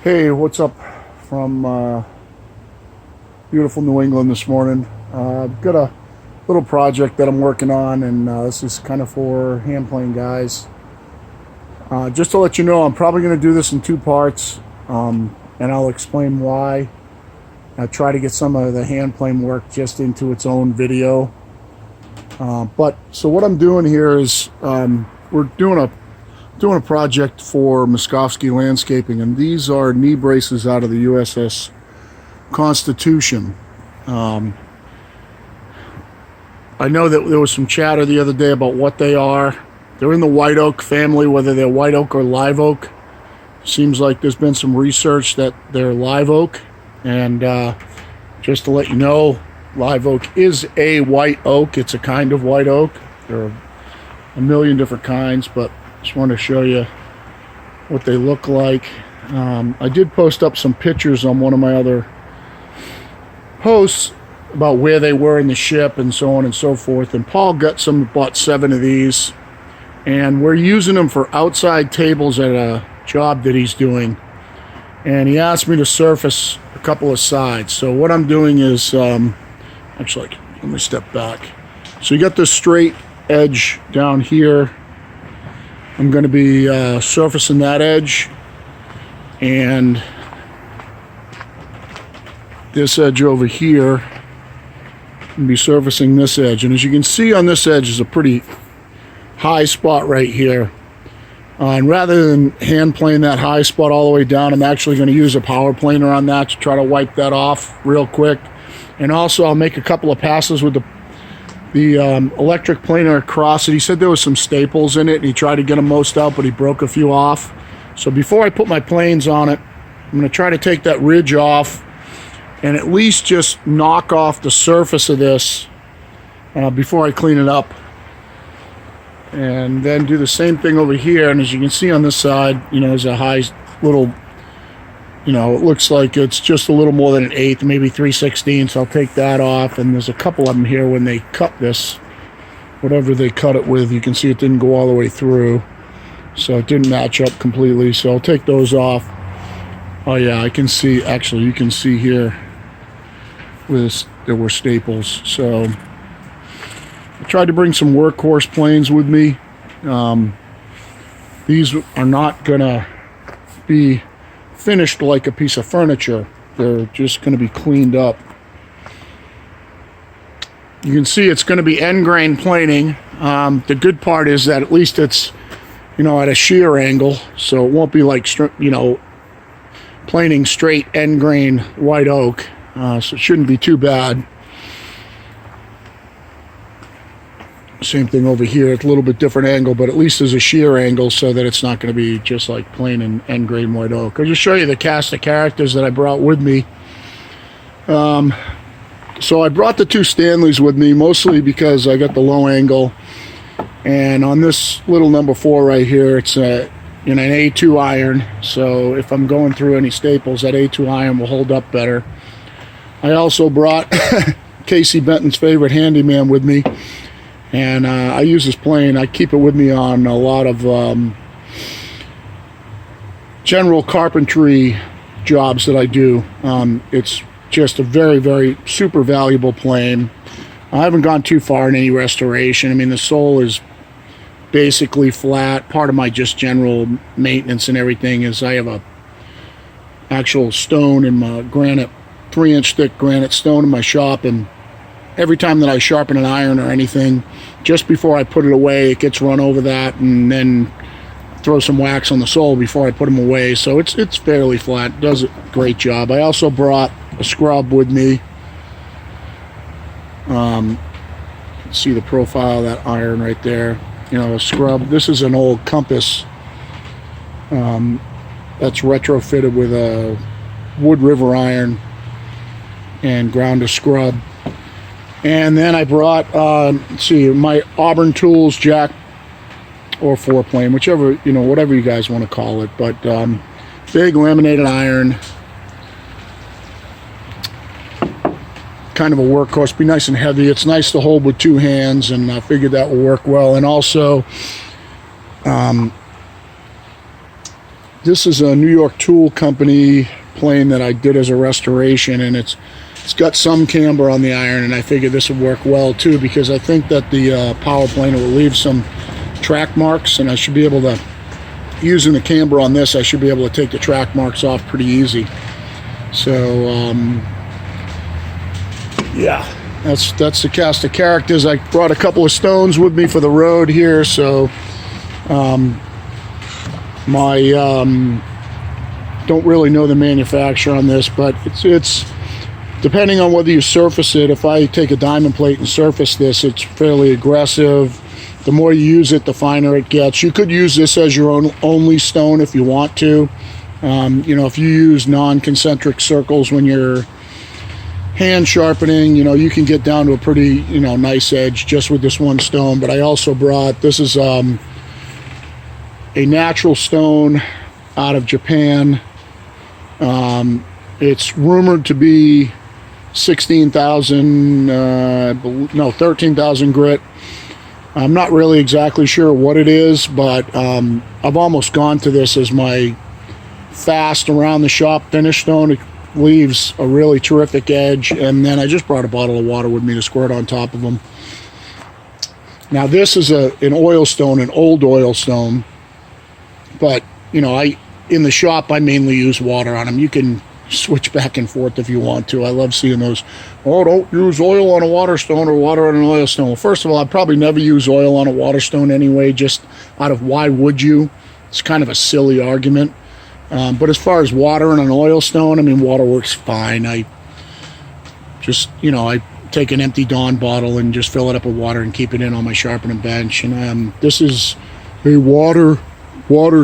Hey, what's up from beautiful New England this morning? I've got a little project that I'm working on, and this is kind of for hand plane guys. Just to let you know, I'm probably going to do this in two parts, and I'll explain why. I try to get some of the hand plane work just into its own video. So what I'm doing here is we're doing a project for Moskovsky Landscaping, and these are knee braces out of the USS Constitution. I know that there was some chatter the other day about what they are. They're in the white oak family, whether they're white oak or live oak. Seems like there's been some research that they're live oak, and just to let you know, live oak is a white oak. It's a kind of white oak. There are a million different kinds, but just want to show you what they look like. I did post up some pictures on one of my other posts about where they were in the ship and so on and so forth, and Paul bought 7 of these, and we're using them for outside tables at a job that he's doing, and he asked me to surface a couple of sides. So what I'm doing is actually, let me step back. So you got this straight edge down here. I'm going to be surfacing that edge, and this edge over here. I'm going to be surfacing this edge, and as you can see on this edge is a pretty high spot right here. And rather than hand plane that high spot all the way down, I'm actually going to use a power planer on that to try to wipe that off real quick. And also I'll make a couple of passes with the electric planer across it. He said there was some staples in it, and he tried to get them most out, but he broke a few off. So before I put my planes on it, I'm going to try to take that ridge off and at least just knock off the surface of this before I clean it up. And then do the same thing over here. And as you can see on this side, there's a high little, it looks like it's just a little more than 1/8, maybe 3/16. I'll take that off. And there's a couple of them here when they cut this, whatever they cut it with, you can see it didn't go all the way through. So it didn't match up completely. So I'll take those off. Oh yeah, I can see, actually you can see here there were staples. So I tried to bring some workhorse planes with me. These are not gonna be finished like a piece of furniture. They're just going to be cleaned up. You can see it's going to be end grain planing. The good part is that at least it's at a shear angle, so it won't be like planing straight end grain white oak, so it shouldn't be too bad. Same thing over here. It's a little bit different angle, but at least there's a shear angle so that it's not going to be just like plain and end grain white oak. I'll just show you the cast of characters that I brought with me. So I brought the 2 Stanleys with me, mostly because I got the low angle. And on this little number 4 right here, it's an A2 iron. So if I'm going through any staples, that A2 iron will hold up better. I also brought Casey Benton's favorite handyman with me. And I use this plane. I keep it with me on a lot of general carpentry jobs that I do. It's just a very, very super valuable plane. I haven't gone too far in any restoration. I mean, the sole is basically flat. Part of my just general maintenance and everything is I have a actual stone in my granite, 3-inch thick granite stone in my shop, and every time that I sharpen an iron or anything, just before I put it away, it gets run over that, and then throw some wax on the sole before I put them away. So it's fairly flat. It does a great job. I also brought a scrub with me. See the profile of that iron right there. A scrub. This is an old Compass that's retrofitted with a wood river iron and ground a scrub. And then I brought, my Auburn Tools jack or foreplane, whichever, whatever you guys want to call it. But big laminated iron, kind of a workhorse, be nice and heavy. It's nice to hold with 2 hands, and I figured that will work well. And also This is a New York Tool Company plane that I did as a restoration, and it's got some camber on the iron, and I figured this would work well too, because I think that the power planer will leave some track marks, and I should be able to, using the camber on this, I should be able to take the track marks off pretty easy. So yeah, that's the cast of characters. I brought a couple of stones with me for the road here, so don't really know the manufacturer on this, but it's depending on whether you surface it. If I take a diamond plate and surface this, it's fairly aggressive. The more you use it, the finer it gets. You could use this as your own only stone if you want to. You know, if you use non-concentric circles when you're hand sharpening, you know, you can get down to a pretty, you know, nice edge just with this one stone. But I also brought, this is a natural stone out of Japan. It's rumored to be 13,000 grit. I'm not really exactly sure what it is, but I've almost gone to this as my fast around the shop finish stone. It leaves a really terrific edge, and then I just brought a bottle of water with me to squirt on top of them. Now this is an oil stone, an old oil stone, but you know, in the shop I mainly use water on them. You can switch back and forth if you want to. I love seeing those, oh, don't use oil on a water stone or water on an oil stone. Well, first of all, I'd probably never use oil on a water stone anyway, just out of why would you? It's kind of a silly argument. But as far as water on an oil stone, I mean, water works fine. I just, you know, I take an empty Dawn bottle and just fill it up with water and keep it in on my sharpening bench. And this is a water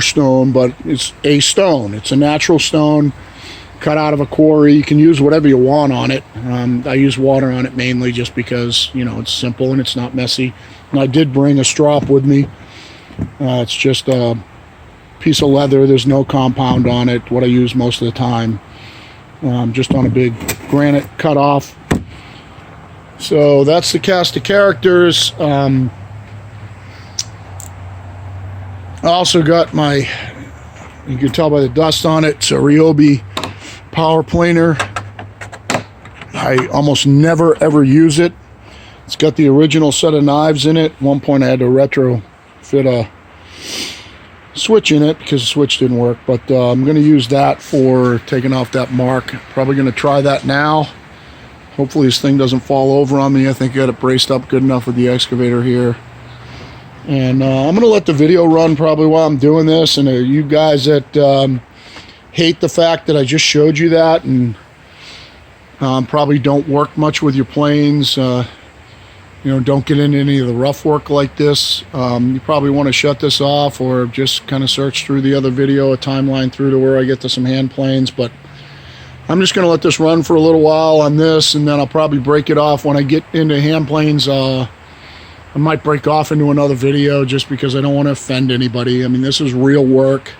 stone, but it's a stone. It's a natural stone cut out of a quarry. You can use whatever you want on it. I use water on it mainly just because, you know, it's simple and it's not messy. And I did bring a strop with me. It's just a piece of leather. There's no compound on it, what I use most of the time. Just on a big granite cut off. So that's the cast of characters. I also got my, you can tell by the dust on it, it's a Ryobi power planer. I almost never ever use it. It's got the original set of knives in it. At one point I had to retrofit a switch in it because the switch didn't work, but I'm going to use that for taking off that mark. Probably going to try that now. Hopefully this thing doesn't fall over on me. I think I got it braced up good enough with the excavator here. And I'm going to let the video run probably while I'm doing this. And you guys that hate the fact that I just showed you that and probably don't work much with your planes, you know, don't get into any of the rough work like this, you probably want to shut this off or just kind of search through the other video, a timeline through to where I get to some hand planes. But I'm just going to let this run for a little while on this, and then I'll probably break it off when I get into hand planes. I might break off into another video just because I don't want to offend anybody. I mean, this is real work.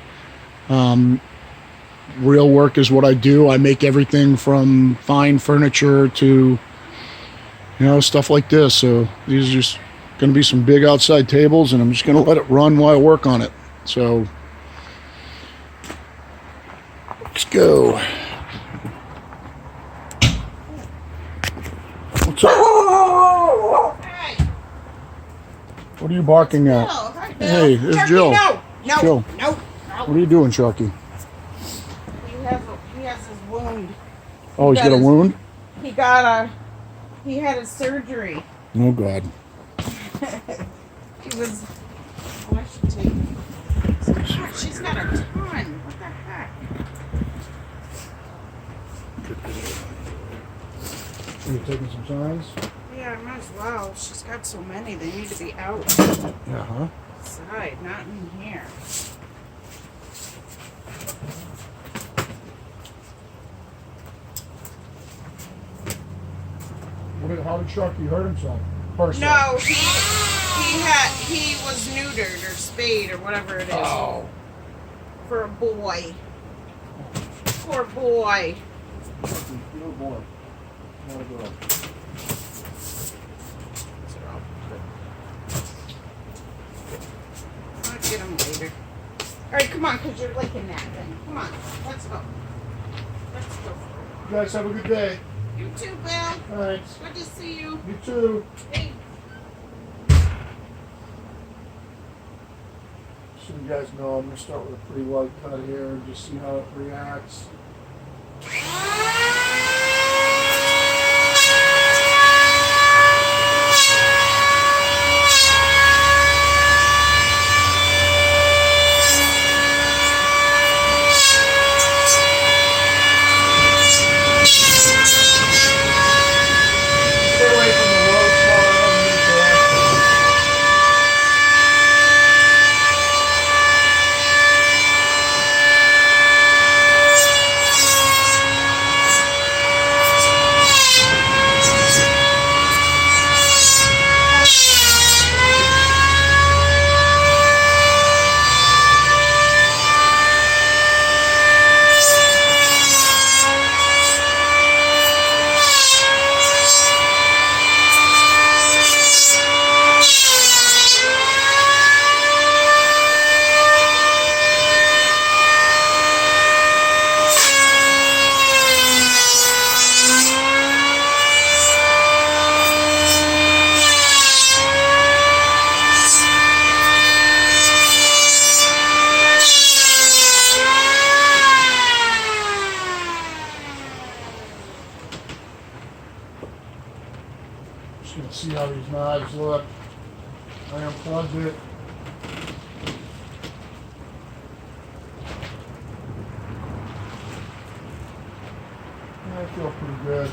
Real work is what I do. I make everything from fine furniture to, you know, stuff like this. So these are just going to be some big outside tables, and I'm just going to let it run while I work on it. So let's go. What's up? Hey. What are you barking at? Oh, hi, Bill. Hey, there's Chucky, Jill. No, Jill. no. What are you doing, Chucky? He has his wound. Oh, he's got a wound? He had a surgery. Oh, God. He was, oh, I should take it. God, she's got a ton. What the heck? Are you taking some signs? Yeah, I might as well. She's got so many. They need to be out. Uh-huh. Outside, not in here. How did Chucky hurt himself? Personally? No, he was neutered or spayed or whatever it is. Oh. For a boy. Poor boy. Little boy. Not a girl. I'll get him later. All right, come on, because you're licking that thing. Come on, let's go. Let's go. You guys have a good day. You too, Bill. Thanks. Good to see you. You too. Hey. So you guys know I'm going to start with a pretty light cut here and just see how it reacts. Stay away from the road part underneath there. Just going to see how these knives look. I unplugged it. I feel pretty good.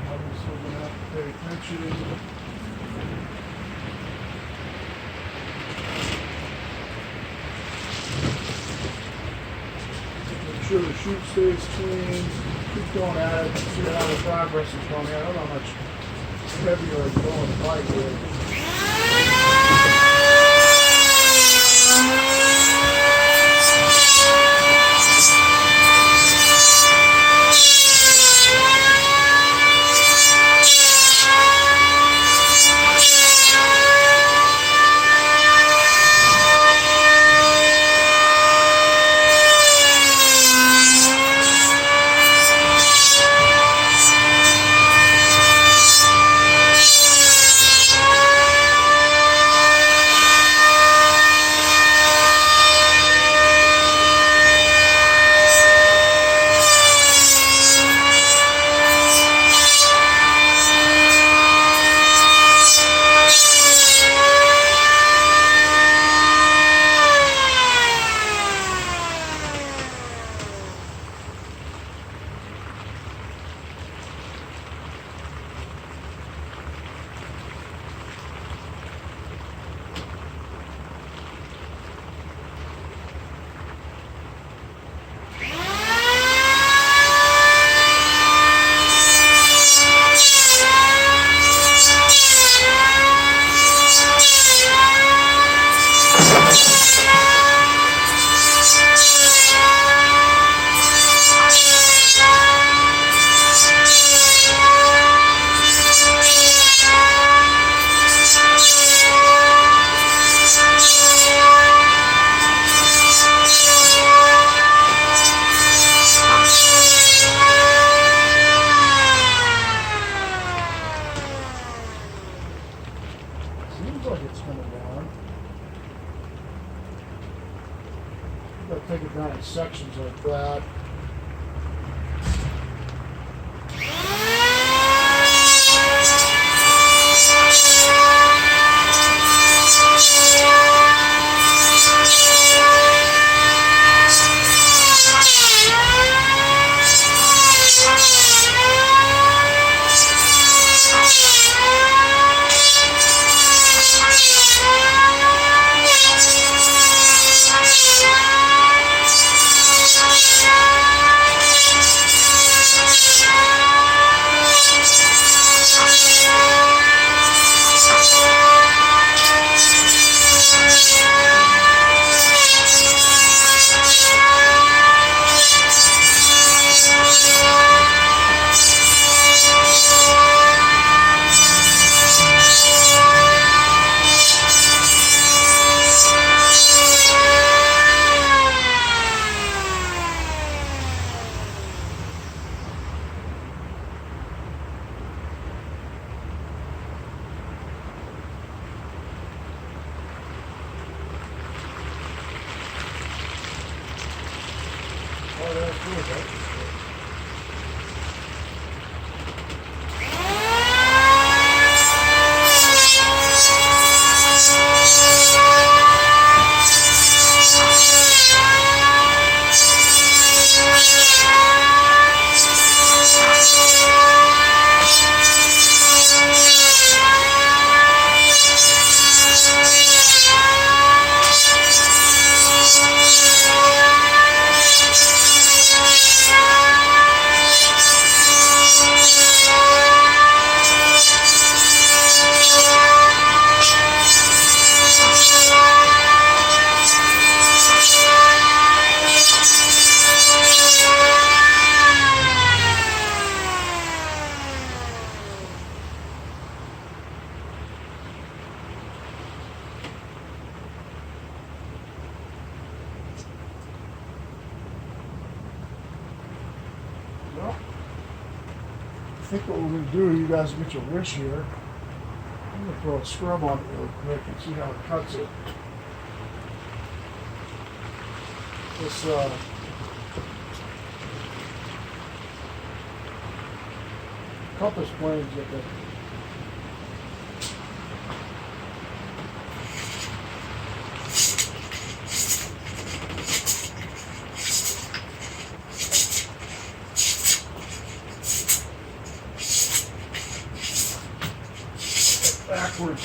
Obviously, going to have to pay attention. Make sure the chute stays clean. Keep going at it. See how the progress is going. I don't know how much heavier it's going to bike with. Seems like it's coming down. Gotta take it down in sections like that. that's good, that's good. Well, I think what we're going to do, you guys get your wish here. I'm going to throw a scrub on it real quick and see how it cuts it. This compass planes at the backwards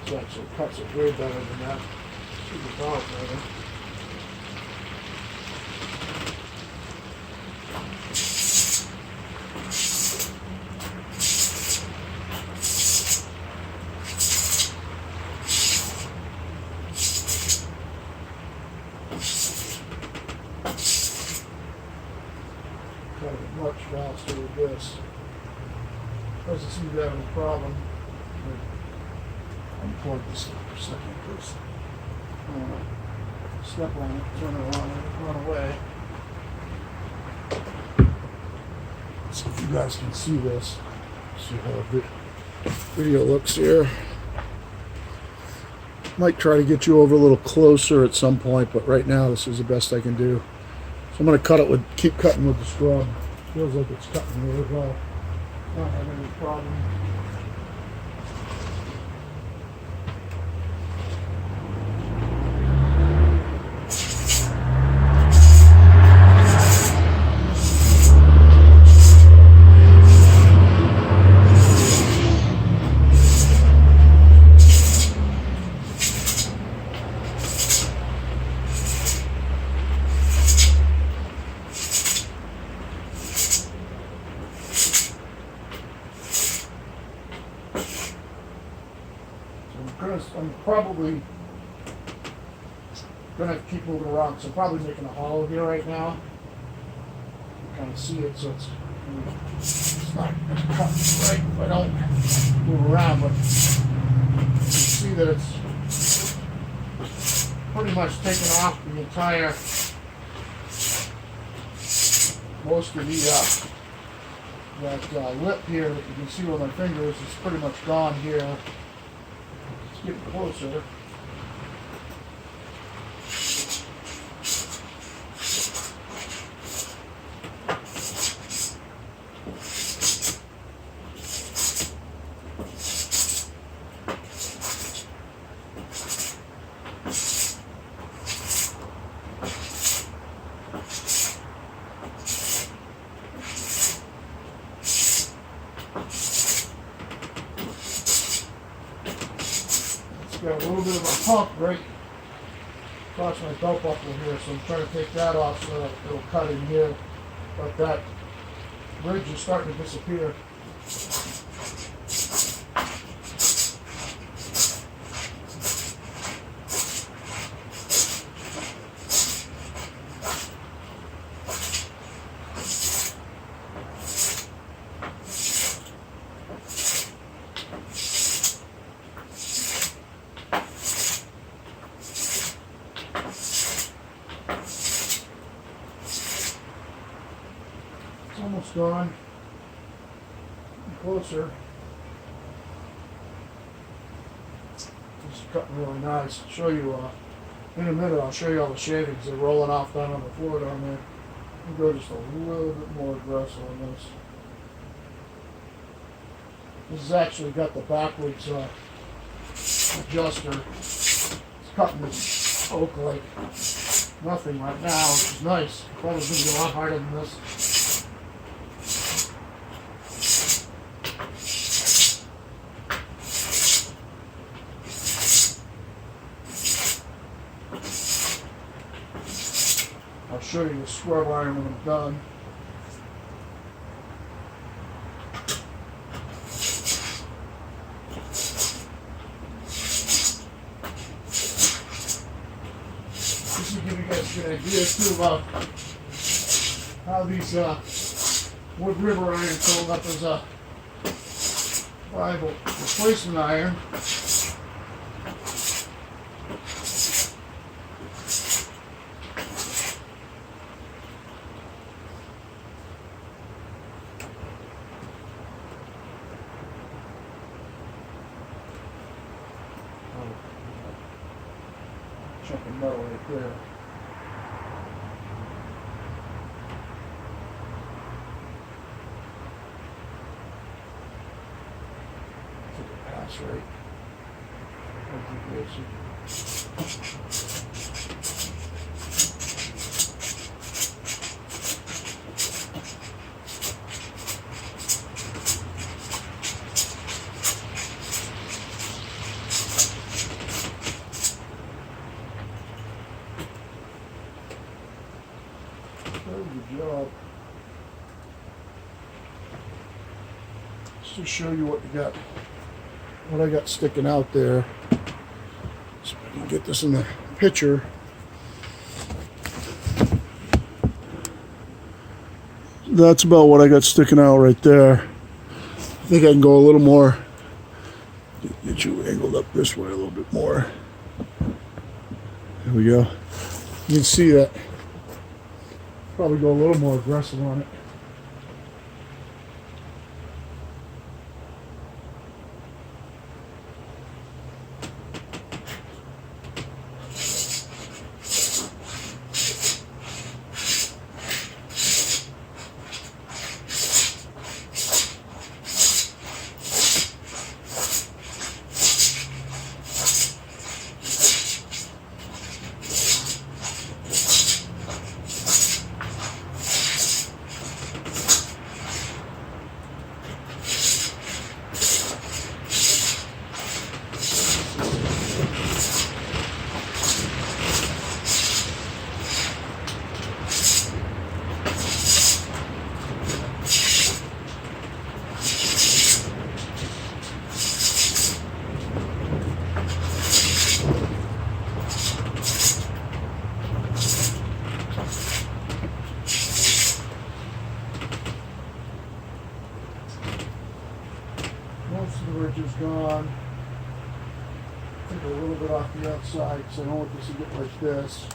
so actually cuts it way better than that. Super power better. Cut it much faster with this. Doesn't seem to have any problem. Unplug this for a second because I don't want to step on it, turn it on, and run away. Let's see if you guys can see this. See how the video looks here. Might try to get you over a little closer at some point, but right now this is the best I can do. So I'm going to cut it with, keep cutting with the scrub. Feels like it's cutting really well. Not having any problem. I'm probably gonna have to keep moving around because I'm probably making a hollow here right now. You kind of see it, so it's not gonna cut right if I don't move around, but you can see that it's pretty much taken off the entire, most of that lip here that you can see with my fingers is pretty much gone here. Getting closer. Got a little bit of a hump right across my belt buckle here, so I'm trying to take that off so that it'll cut in here. But that ridge is starting to disappear. It's almost gone. Closer. It's cutting really nice. I'll show you in a minute. I'll show you all the shavings. They're rolling off down on the floor down there. We'll go just a little bit more aggressive on this. This has actually got the backwards adjuster. It's cutting the oak like nothing right now, which is nice. Probably going to be a lot harder than this. I'll show you the scrub iron when I'm done. This will give you guys a good idea too about how these wood ribber irons hold up as a viable replacement iron. Chunk of metal right there. Took a pass, right? I think that's it. Good job. Just to show you what you got, what I got sticking out there. So I can get this in the picture. That's about what I got sticking out right there. I think I can go a little more, get you angled up this way a little bit more. There we go. You can see that. Probably go a little more aggressive on it. Most of the ridge is gone. Take a little bit off the outside because I don't want this to get like this.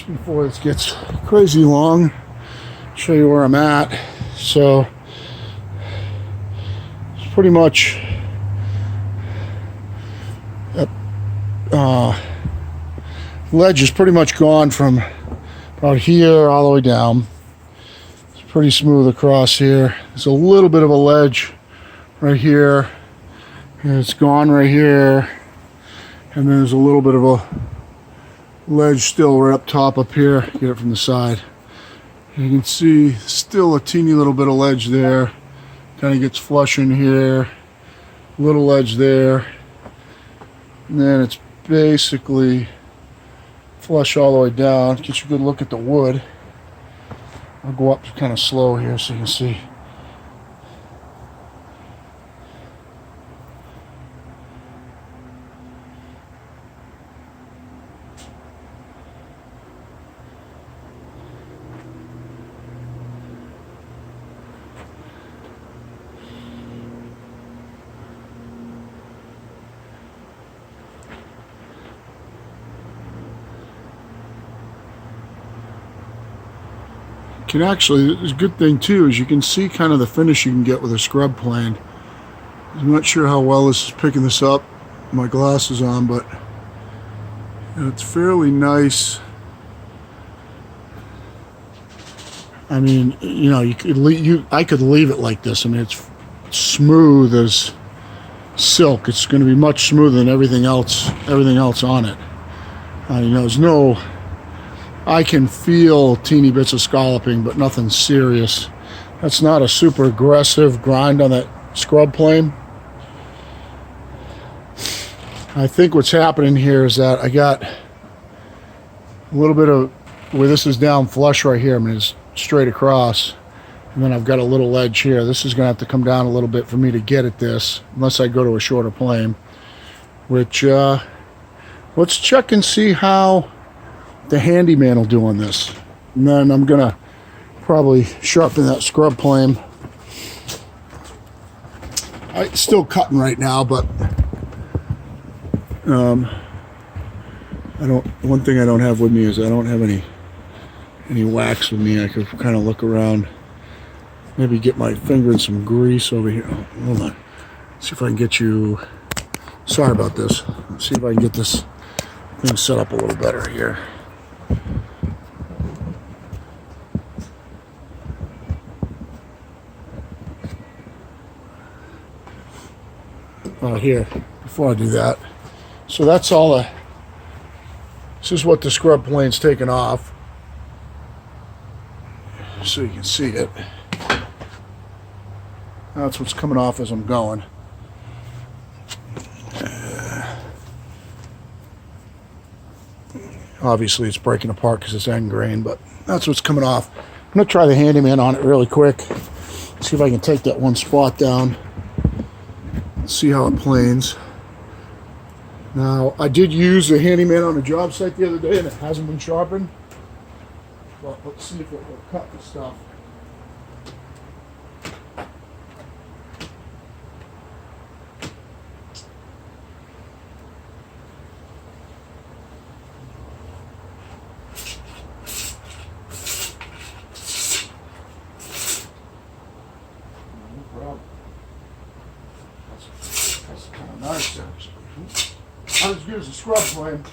before this gets crazy long, show you where I'm at. So it's pretty much ledge is pretty much gone from about here all the way down. It's pretty smooth across here. There's a little bit of a ledge right here, and it's gone right here, and then there's a little bit of a ledge still right up top up here. Get it from the side. You can see still a teeny little bit of ledge there. Kind of gets flush in here. Little ledge there. And then it's basically flush all the way down. Get you a good look at the wood. I'll go up kind of slow here so you can see. Can actually, it's a good thing too, is you can see kind of the finish you can get with a scrub plane. I'm not sure how well this is picking this up, my glasses on, but it's fairly nice. I mean, you know, you could I could leave it like this. I mean, it's smooth as silk. It's going to be much smoother than everything else on it. You know, there's no, I can feel teeny bits of scalloping, but nothing serious. That's not a super aggressive grind on that scrub plane. I think what's happening here is that I got a little bit of where this is down flush right here. I mean, it's straight across, and then I've got a little ledge here. This is going to have to come down a little bit for me to get at this, unless I go to a shorter plane. Which let's check and see how the handyman will do on this, and then I'm gonna probably sharpen that scrub plane. It's still cutting right now, but I don't. One thing I don't have with me is I don't have any wax with me. I could kind of look around, maybe get my finger in some grease over here. Oh, hold on. See if I can get you. Sorry about this. Let's see if I can get this thing set up a little better here. Here, before I do that, so that's all this is what the scrub plane's taken off, so you can see it. That's what's coming off as I'm going. Obviously it's breaking apart because it's end grain, but that's what's coming off. I'm gonna try the handyman on it really quick, see if I can take that one spot down, see how it planes. Now, I did use the handyman on a job site the other day, and it hasn't been sharpened. But let's see if it will cut the stuff. No problem. That's kind of nice. Not as good as a scrub plane.